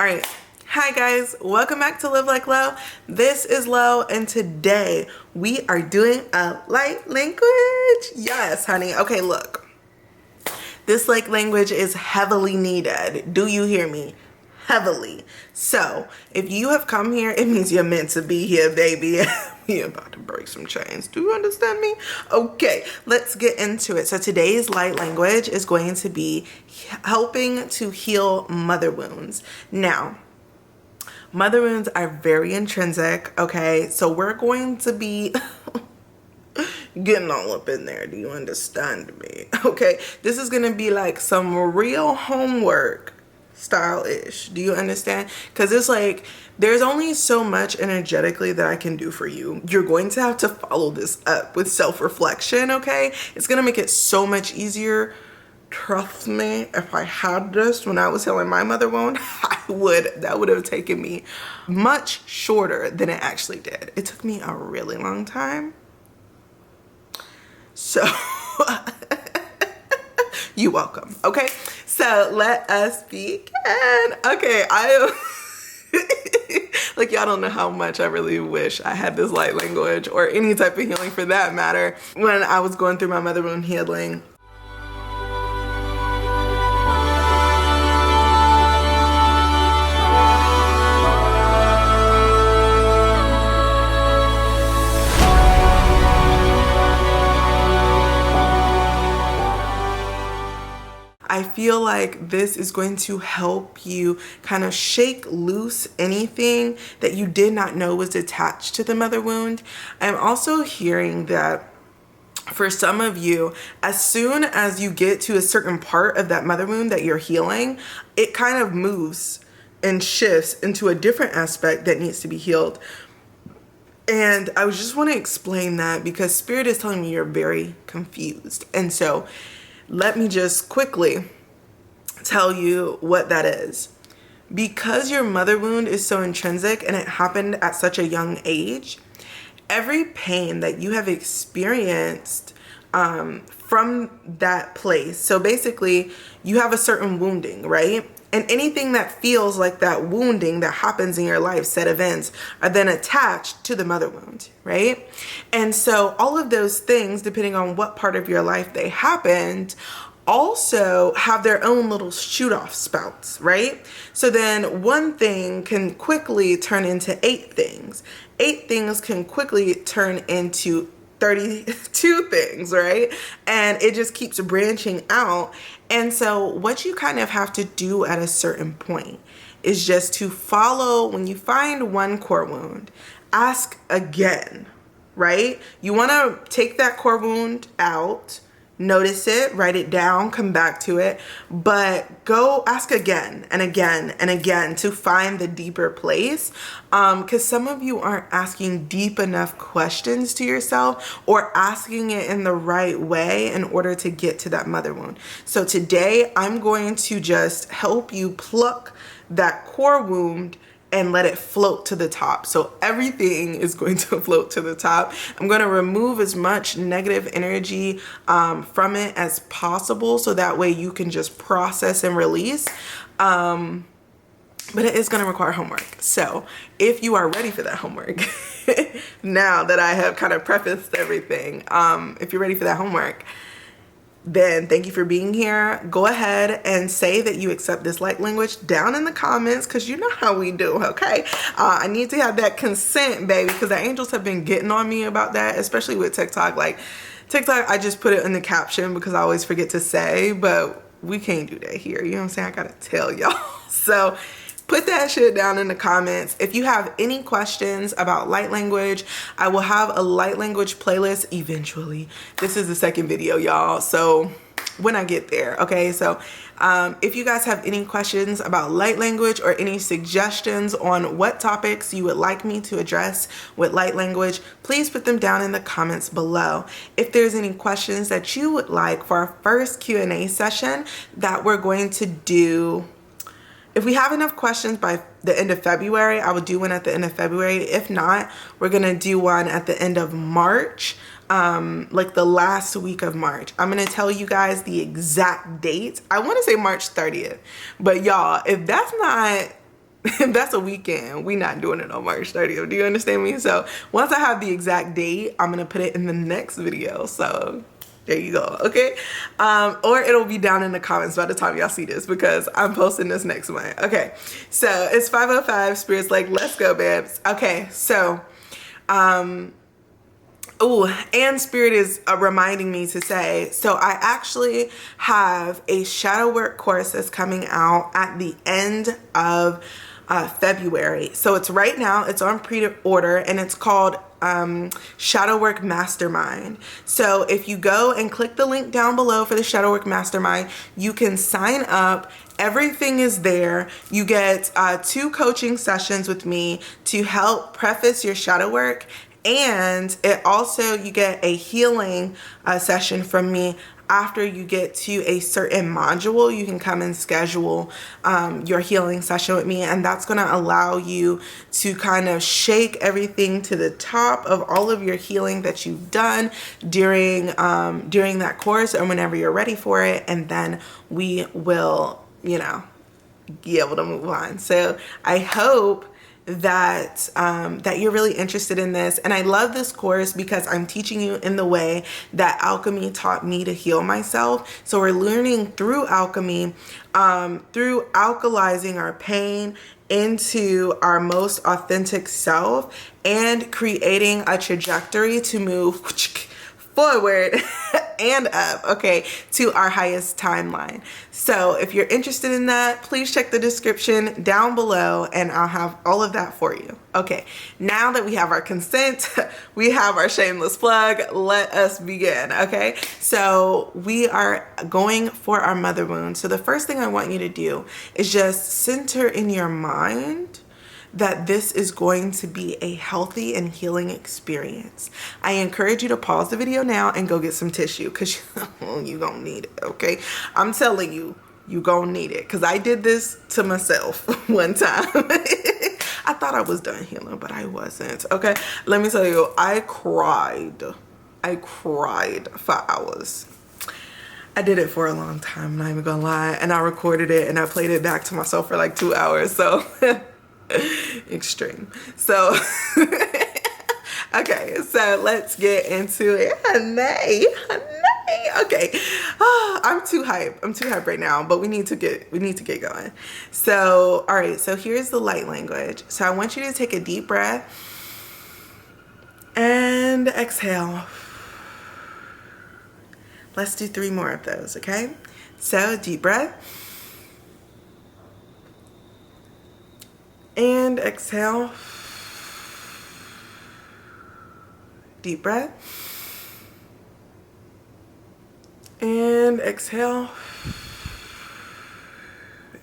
All right. Hi guys, welcome back to Live Like Lo. This is Lo, and today we are doing a light language. Yes, honey. Okay, look. This light language is heavily needed. Do you hear me? Heavily. So, if you have come here, it means you're meant to be here, baby. We're about to break some chains. Do you understand me? Okay, let's get into it. So today's light language is going to be helping to heal mother wounds. Now, mother wounds are very intrinsic, okay? So we're going to be getting all up in there. Do you understand me? Okay, this is gonna be like some real homework style-ish. Do you understand? Because it's like there's only so much energetically that I can do for you. You're going to have to follow this up with self-reflection, okay? It's gonna make it so much easier. Trust me, if I had this when I was healing my mother wound, that would have taken me much shorter than it actually did. It took me a really long time. So, you're welcome, okay? So, let us begin. Okay, like, y'all don't know how much I really wish I had this light language or any type of healing for that matter when I was going through my mother wound healing. I feel like this is going to help you kind of shake loose anything that you did not know was attached to the mother wound. I'm also hearing that for some of you, as soon as you get to a certain part of that mother wound that you're healing, it kind of moves and shifts into a different aspect that needs to be healed. And I just want to explain that because Spirit is telling me you're very confused. And so let me just quickly tell you what that is. Because your mother wound is so intrinsic and it happened at such a young age, every pain that you have experienced from that place. So basically, you have a certain wounding, right? And anything that feels like that wounding that happens in your life, set events, are then attached to the mother wound, right? And so all of those things, depending on what part of your life they happened, also have their own little shoot-off spouts, right? So then one thing can quickly turn into 8 things. 8 things can quickly turn into 32 things, right? And it just keeps branching out. And so what you kind of have to do at a certain point is just to follow, when you find one core wound, ask again, right? You want to take that core wound out, notice it, write it down, come back to it, but go ask again and again and again to find the deeper place. Because some of you aren't asking deep enough questions to yourself or asking it in the right way in order to get to that mother wound. So today I'm going to just help you pluck that core wound and let it float to the top. So everything is going to float to the top. I'm going to remove as much negative energy from it as possible so that way you can just process and release. But it is going to require homework. So if you are ready for that homework, now that I have kind of prefaced everything, if you're ready for that homework, then thank you for being here. Go ahead and say that you accept this light language down in the comments because you know how we do, okay? I need to have that consent, baby, because the angels have been getting on me about that, especially with TikTok. Like, TikTok, I just put it in the caption because I always forget to say, but we can't do that here. You know what I'm saying? I gotta tell y'all. So put that shit down in the comments. If you have any questions about light language, I will have a light language playlist eventually. This is the second video, y'all. So when I get there, okay? So if you guys have any questions about light language or any suggestions on what topics you would like me to address with light language, please put them down in the comments below. If there's any questions that you would like for our first Q&A session that we're going to do, if we have enough questions by the end of February, I will do one at the end of February. If not, we're going to do one at the end of March, like the last week of March. I'm going to tell you guys the exact date. I want to say March 30th. But y'all, if that's not that's a weekend. We not doing it on March 30th. Do you understand me? So once I have the exact date, I'm gonna put it in the next video. So there you go, okay? Or it'll be down in the comments by the time y'all see this, because I'm posting this next month. Okay, so it's 5:05. Spirit's like, let's go, babes. Okay, so oh, and Spirit is reminding me to say, so I actually have a shadow work course that's coming out at the end of February. So it's right now, it's on pre-order, and it's called Shadow Work Mastermind. So if you go and click the link down below for the Shadow Work Mastermind, you can sign up. Everything is there. You get 2 coaching sessions with me to help preface your shadow work. And it also, you get a healing session from me after you get to a certain module. You can come and schedule your healing session with me, and that's going to allow you to kind of shake everything to the top of all of your healing that you've done during that course, and whenever you're ready for it, and then we will, you know, be able to move on. So I hope that that you're really interested in this. And I love this course because I'm teaching you in the way that alchemy taught me to heal myself. So we're learning through alchemy, through alkalizing our pain into our most authentic self and creating a trajectory to move forward and up, okay, to our highest timeline. So if you're interested in that, please check the description down below and I'll have all of that for you. Okay, now that we have our consent, we have our shameless plug, let us begin, okay? So we are going for our mother wound. So the first thing I want you to do is just center in your mind that this is going to be a healthy and healing experience. I encourage you to pause the video now and go get some tissue, because you gonna need it, okay? I'm telling you, you gonna need it, because I did this to myself one time. I thought I was done healing, but I wasn't, okay? Let me tell you, I cried for hours. I did it for a long time, I'm not even gonna lie, and I recorded it and I played it back to myself for like 2 hours, so extreme. So okay, so let's get into it. Honey. Okay. I'm too hype right now, but we need to get going. So all right, so here's the light language. So I want you to take a deep breath and exhale. Let's do 3 more of those, okay? So deep breath and exhale. Deep breath and exhale.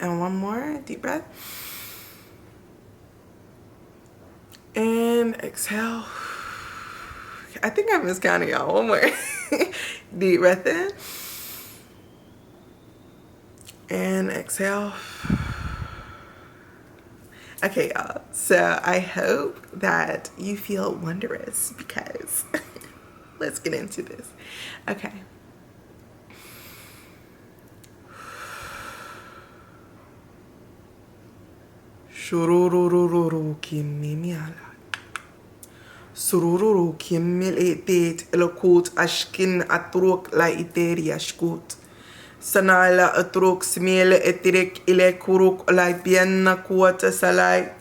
And one more, deep breath and exhale. I think I miscounted y'all. One more. Deep breath in and exhale. Okay, y'all, so I hope that you feel wondrous, because let's get into this. Okay. Shururururu kimimiala. Surururu kimil etet elokut ashkin atruk la iteri ashkut. Sanala atruk smele etirik ile kuruk la bienna kuata salai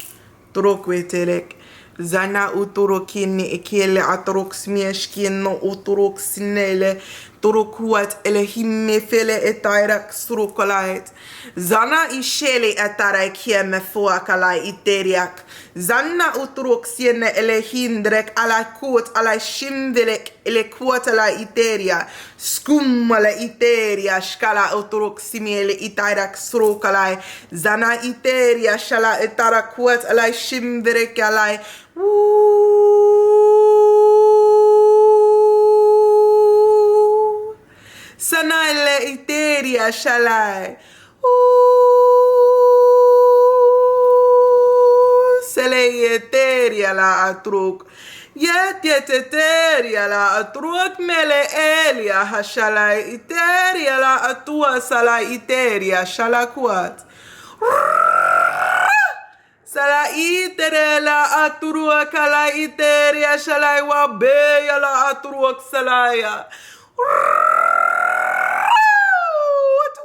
truk wetelek. Zana uturukin ikele atruk smieshkin no uturuk sinele turukuat elehimme fele etairak surukolait. Zana ishele etarai kieme fuakalai iteriak. Zanna uturuk sienne elehindrek alai kuot alai shimdelek elekuat alai iteria. Skumala iteria skala uturuk simiele itairak surukalai. Zana iteria shala etarakuat alai shimderek alai. Sanale iteria shalai. Sele eteria la atruk. Yet eteria la atruk mele elia hashalai iteria la atua sala iteria shalakuat. sala itere la aturua kala iteria shalai wa beya la aturuak salaya.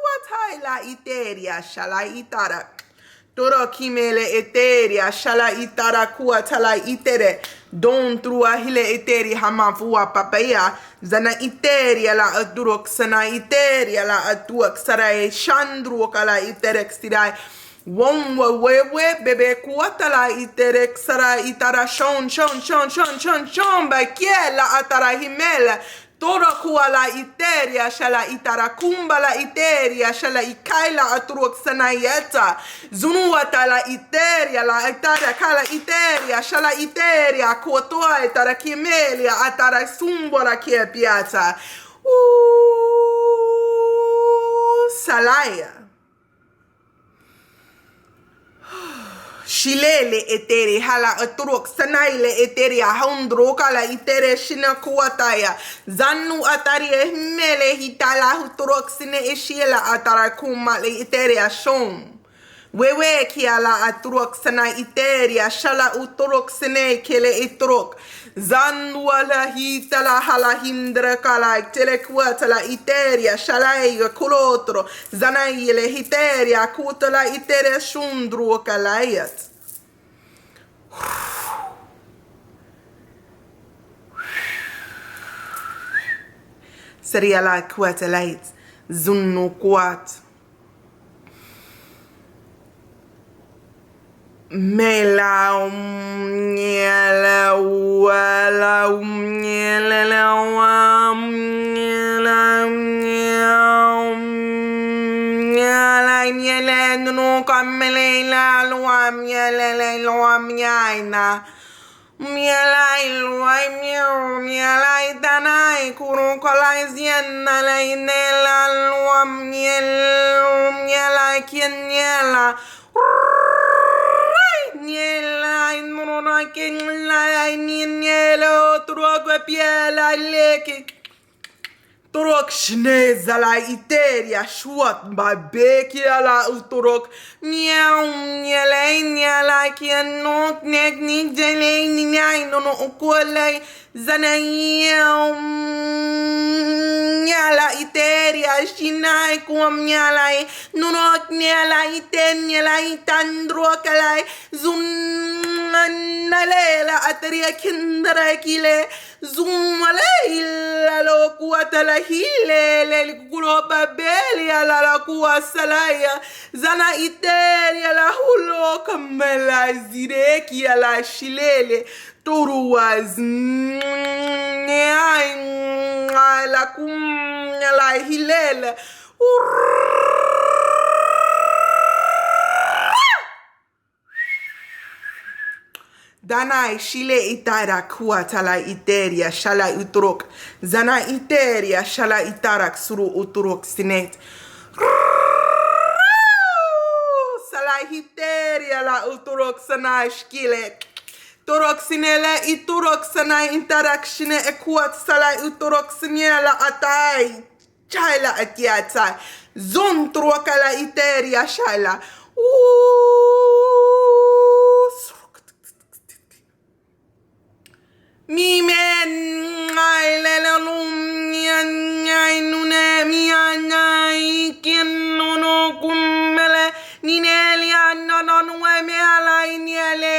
Watai la iteria shalai itara. Toro kimele eteria shala itara kua tala itere don trua hile eteri hamavua papaya zana iteria la adurok sana iteria la atuak sarai shandru kala iterek stirai wonwa wewe bebe kuatala iterek sara itara shon ba kiela atara himela Tora kua la iteria shala itarakumba la iteria shala ikaila aturuk sanayeta zunuata la iteria la itaria kala iteria shala iteria kuatoa itara kimelia atara sumbora kia piata salaya Shilele eteri hala aturok sanaile eteri ahondro kala itere shina kuataya zannu atari mele hitala huturok sine eshiela atara kuma le eteri ashom wewe kiala aturok sana iteri ashala uturok sine kele iturok zannu ala hitala hala hindra kala tele kuatala iteri ashala kulotro zanaile hiteri akutala iteri shundru kalayat Seria la kuatalait zunnu kuat mela nyela wala nyela nyela no kamele la luam nyela luam nyaina Mielai luai miu, mielai danai, kuru kolai zienna lai nela luam mielai kien niela. Nielai nuruna kien lai niela, turogwe piela leki. Turok shneza la iteria shuat babeki ala uturok miau nyela kien not nek ni jele ni nyai no ukolai zanayau nyala iteria shinai kuam nyalai nunok nyala itandro kalai zunnalela ateria kindra kile zumaleila lo kuatala hile le kulo babeli ala la kuasalaya zana iteria la hulo kamela zireki ala shilele toruaz la kum la hilele Danai shile itara kuatala iteria shala uturok zana iteria shala itarak suru uturok sinet sala iteria la uturok sana shkile turok sinele iturok sana interak shine ekuat sala uturok sinela atai chaila atiata zon turokala iteria shala Mi men ai le lum nyai nune mi anai kin no kummele nineli anno non we me ala inele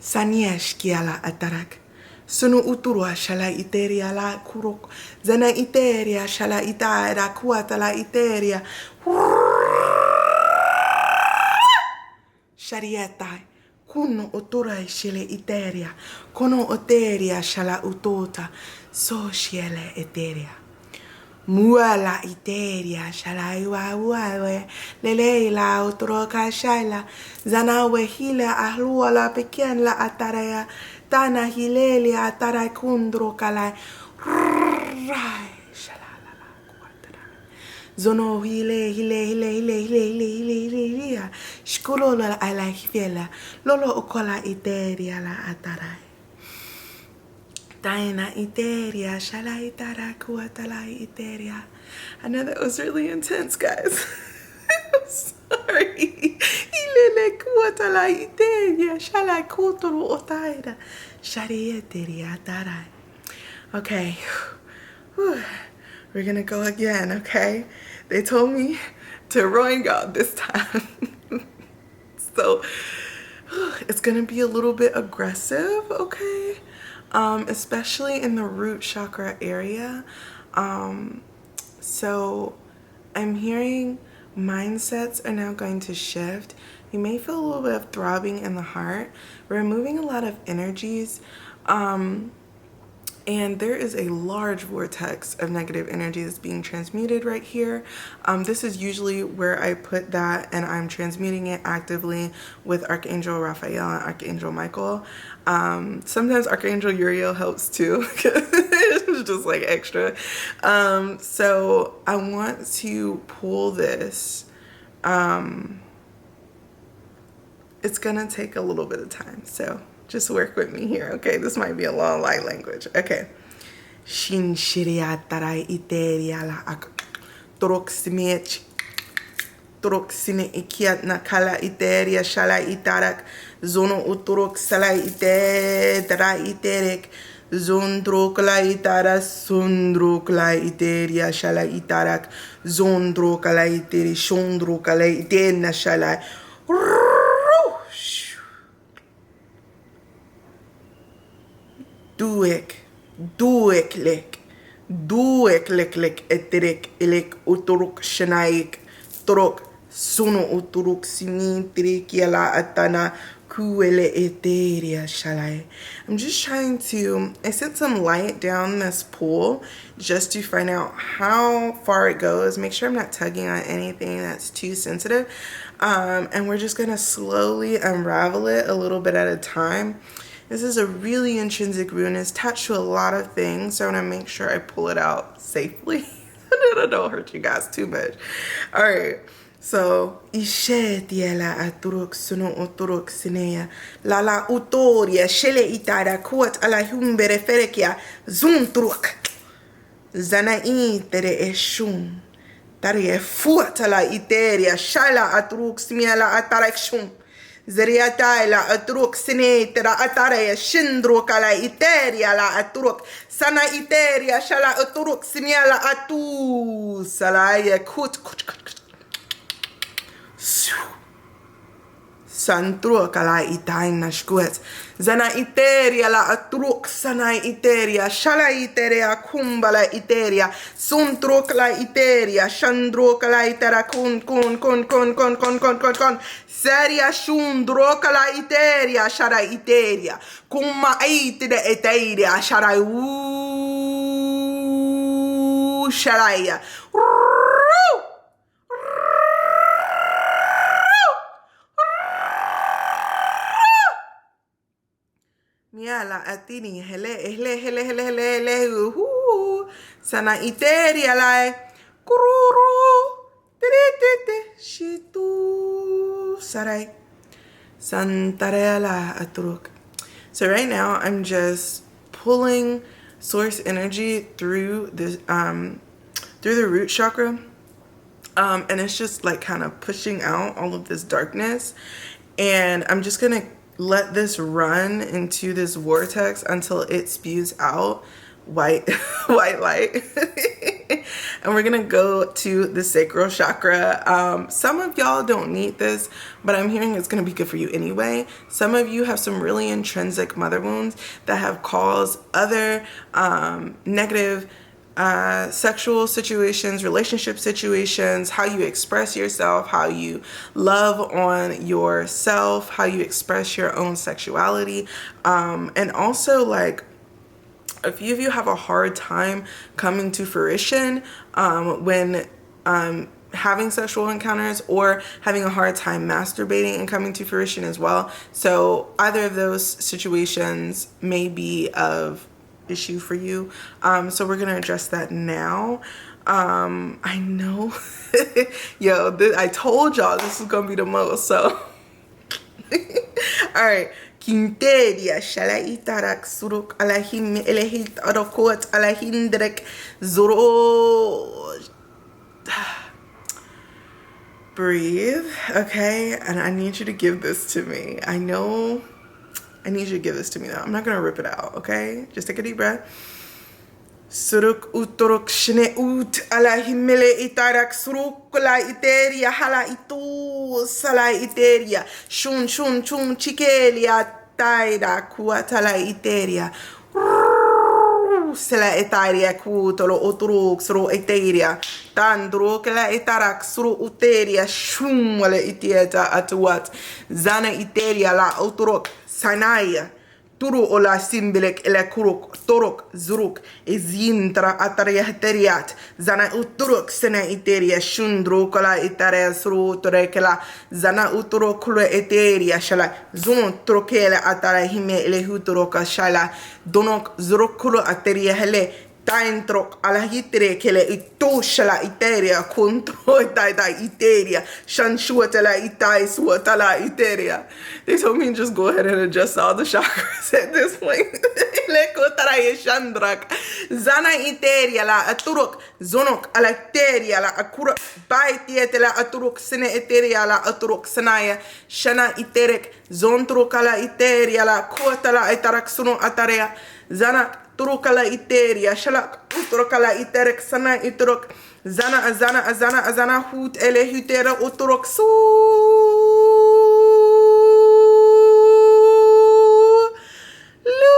Saniesh kiala atarak Sunu uturua shala iteria la kurok. Zana iteria shala itaira kuata la iteria. Sharietai. Kuno utura shile iteria. Kono oteria shala utota. So shiele eteria. Muala iteria shala iwa lele la uturoka shala. Zana wehile ahlua la pequen la ataraya. Tana hileli atarai kundro kalai rai shalalala kuatara zono hile Shkulola ala hifela. Lolo okola iteria la atarai. Daina iteria. Shala itara kuatala iteria. I know that was really intense, guys. I'm sorry. Ilele kuatala iteria. Shala kuturu otaira. Shariateria atarai. Okay. Whew. We're gonna go again, okay? They told me to rowing God this time. So it's gonna be a little bit aggressive, okay? Especially in the root chakra area. So I'm hearing mindsets are now going to shift. You may feel a little bit of throbbing in the heart. We're removing a lot of energies. And there is a large vortex of negative energy that's being transmuted right here. This is usually where I put that, and I'm transmuting it actively with Archangel Raphael and Archangel Michael. Sometimes Archangel Uriel helps too. It's just like extra. So I want to pull this. It's gonna take a little bit of time, so just work with me here, okay? This might be a long light language. Okay. Shin shiriatarai iteria la ak toroximech toroxine ikiat nakala iteria shala itarak zono uturok sala ite dra iterek zondrokla itara sondrokla iteria shala itarak zondrokla iteri shondrokla itena shala. Duek lek eterek elek uturuk shanaik turuk suno uturuk simitri kiala atana kuele eteria shalai. I'm just trying to, I sent some light down this pool just to find out how far it goes. Make sure I'm not tugging on anything that's too sensitive. And we're just gonna slowly unravel it a little bit at a time. This is a really intrinsic rune. It's attached to a lot of things, so I want to make sure I pull it out safely. I don't hurt you guys too much. All right. So, ishetiela aturuk suno uturuk sinea lala utoria shele itara kuat ala humbere ferekia zuntruk zana itere eshun tarie fuatala iteria shala aturuk simiala atarakshun. Zeriata la atruk sinetera atarea shindro kala iteria la atruk sana iteria shala atruk simiala atu salaya kut santro kala itain nashkuet zana iteria la atruk sana iteria shala iteria kumbala iteria suntro kala iteria shandro kala itera kun Seria shundro kala iteria shara iteria kuma aite de eteria shara sharaya miala atini hele sana iteria la kururu shitu sarai santarela atruk. So right now I'm just pulling source energy through this through the root chakra, and it's just like kind of pushing out all of this darkness, and I'm just gonna let this run into this vortex until it spews out white light. And we're gonna go to the sacral chakra. Some of y'all don't need this, but I'm hearing it's gonna be good for you anyway. Some of you have some really intrinsic mother wounds that have caused other negative sexual situations, relationship situations, how you express yourself, how you love on yourself, how you express your own sexuality, and also like a few of you have a hard time coming to fruition when having sexual encounters, or having a hard time masturbating and coming to fruition as well. So either of those situations may be of issue for you. So we're going to address that now. I know. Yo, I told y'all this was gonna be the most, so. All right. Kinteria shala itarak suruk alahim elehit adokot alahindrek zoro. Breathe, okay? And I need you to give this to me. I know I need you to give this to me now. I'm not gonna rip it out, okay? Just take a deep breath. Suruk uturuk shne ut ala himele itarak suruk la iteria hala itu sala iteria shun shun chun chikelia taida kuatala iteria sala itaria kutolo uturuk suru iteria tandruk la itarak suru uteria shum wala itieta atuat zana iteria la uturuk sanaya turu ola simbilek ele kuruk torok zuruk izintra atariyahteriat zana uturuk sena iteria shundru kola itaria suru torekela zana uturuk kule iteria shala zun trokela atarahime ele huturoka shala donok zuruk kulu ateria hele taintrok alahitere kele ito shala iteria kontro ita iteria shanshuatala itai suatala iteria. They told me just go ahead and adjust all the chakras at this point. Lekotara shandrak zana iteria la aturuk zonok alateria la akura baitiete la aturuk sene iteria la aturuk sanaya shana iterek zontruk ala iteria la kotala itarak suno atarea zana turukala iteria shalak uturukala iterek sana ituruk zana azana hut ele hutera uturuk su lu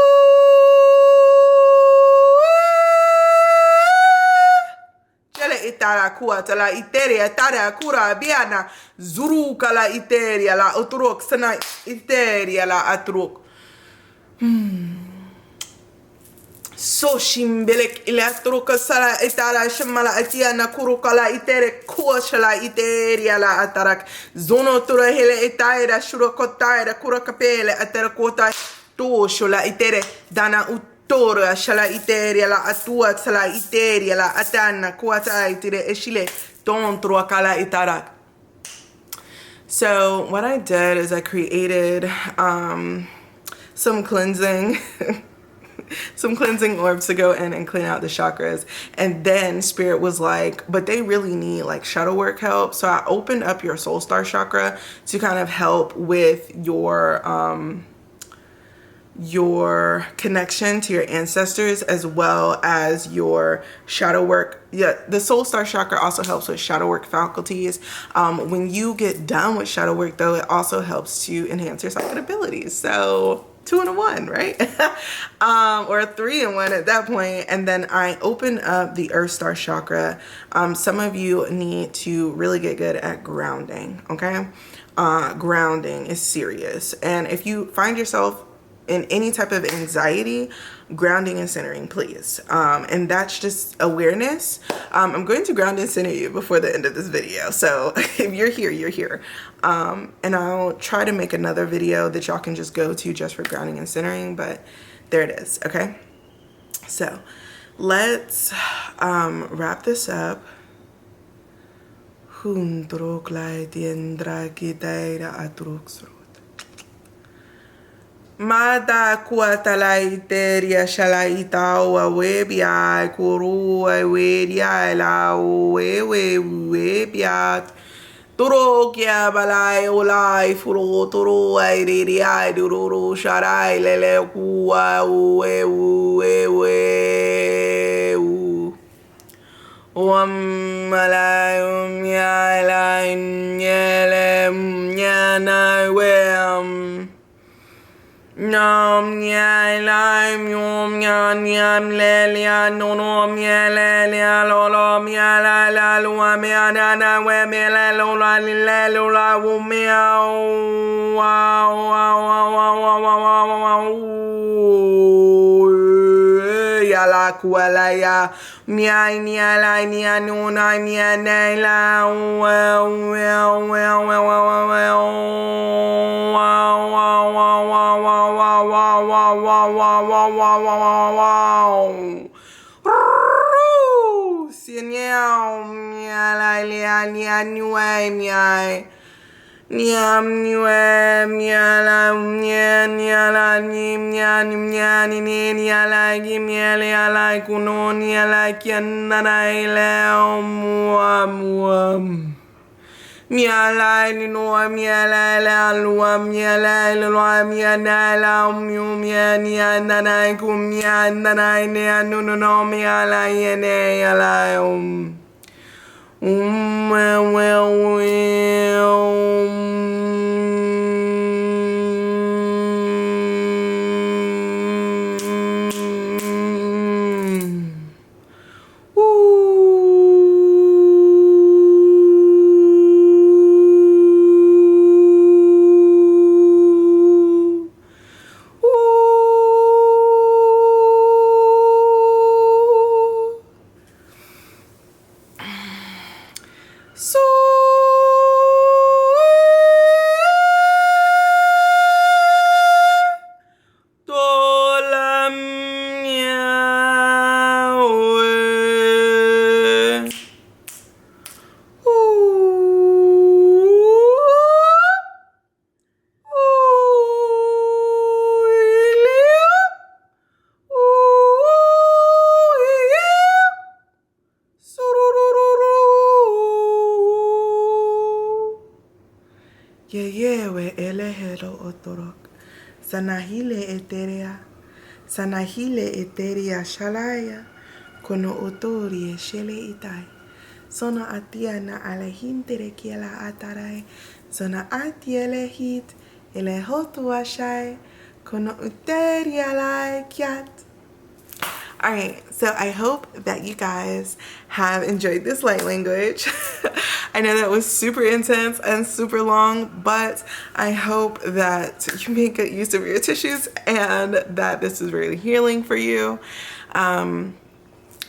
chele itara kuatala iteria tara kura biana zurukala iteria la uturuk sana iteria la aturuk so shimbelek ilatroka sala itara shamala atiana kurukala itere kuashala iteria la atarak zono tura hele itaira shurokotaira kurakapele aterakota to shola itere dana utora shala iteria la atua sala iteria la atana kuata itire eshile don truakala itarak. So what I did is I created some cleansing orbs to go in and clean out the chakras. And then spirit was like, but they really need like shadow work help. So I opened up your soul star chakra to kind of help with your connection to your ancestors, as well as your shadow work. Yeah, the soul star chakra also helps with shadow work faculties. When you get done with shadow work though, it also helps to enhance your psychic abilities. So 2 in 1, right? Or 3 in 1 at that point. And then I open up the earth star chakra. Some of you need to really get good at grounding, okay? Grounding is serious. And if you find yourself in any type of anxiety, grounding and centering, please. And that's just awareness. I'm going to ground and center you before the end of this video. So if you're here, you're here. And I'll try to make another video that y'all can just go to just for grounding and centering, but there it is, okay? So let's wrap this up. Mada kuatala iteria shalaita wa webia kuru wedia la webia turokia balai olai furo turo airia dururu sharai lele kuwa malayum ya la nyelem nyana wem Nam ya lam yom yan yam le ya no no ya le ya lo lo ya la la lo ya na na we me la lo la le lo la wo me wa ya la kuala ya mia nia la nia no na mia na la Miala lua miala la lua miala lua miala la mia nia nana kumia nana nia no no no miala yene ala So Yeyewe elehero otorok. Sanahile eteria shalaya. Kono otori shele itai. Sona atiana alehintere kiela atarai. Sona atiele hit elehotu ashai. Kono uteria lai kiat. All right, so I hope that you guys have enjoyed this light language. I know that was super intense and super long, but I hope that you make good use of your tissues and that this is really healing for you.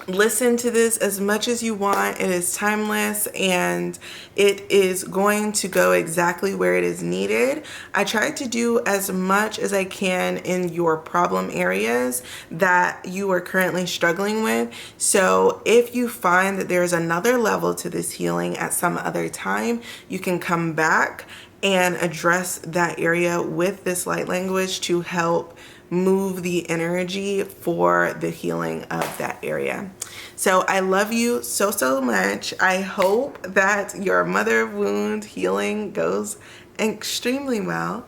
Listen to this as much as you want. It is timeless and it is going to go exactly where it is needed. I tried to do as much as I can in your problem areas that you are currently struggling with. So if you find that there's another level to this healing at some other time, you can come back and address that area with this light language to help move the energy for the healing of that area. So I love you so, so much. I hope that your mother wound healing goes extremely well.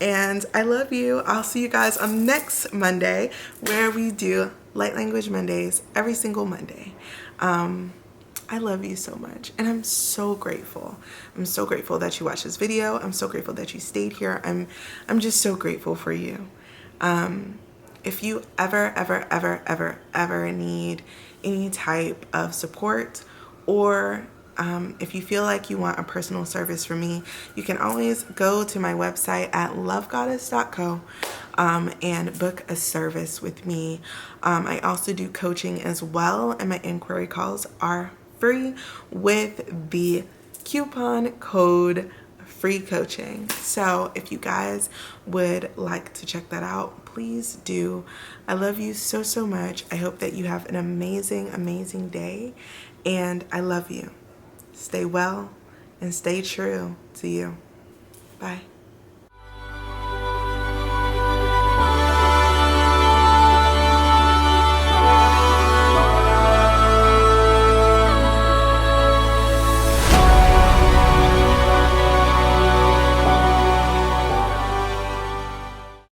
And I love you. I'll see you guys on next Monday where we do Light Language Mondays every single Monday. I love you so much and I'm so grateful. I'm so grateful that you watched this video. I'm so grateful that you stayed here. I'm just so grateful for you. If you ever need any type of support, or if you feel like you want a personal service from me, you can always go to my website at lovegoddess.co and book a service with me. I also do coaching as well, and my inquiry calls are free with the coupon code free coaching. So if you guys would like to check that out, please do. I love you so, so much. I hope that you have an amazing, amazing day. And I love you. Stay well and stay true to you. Bye.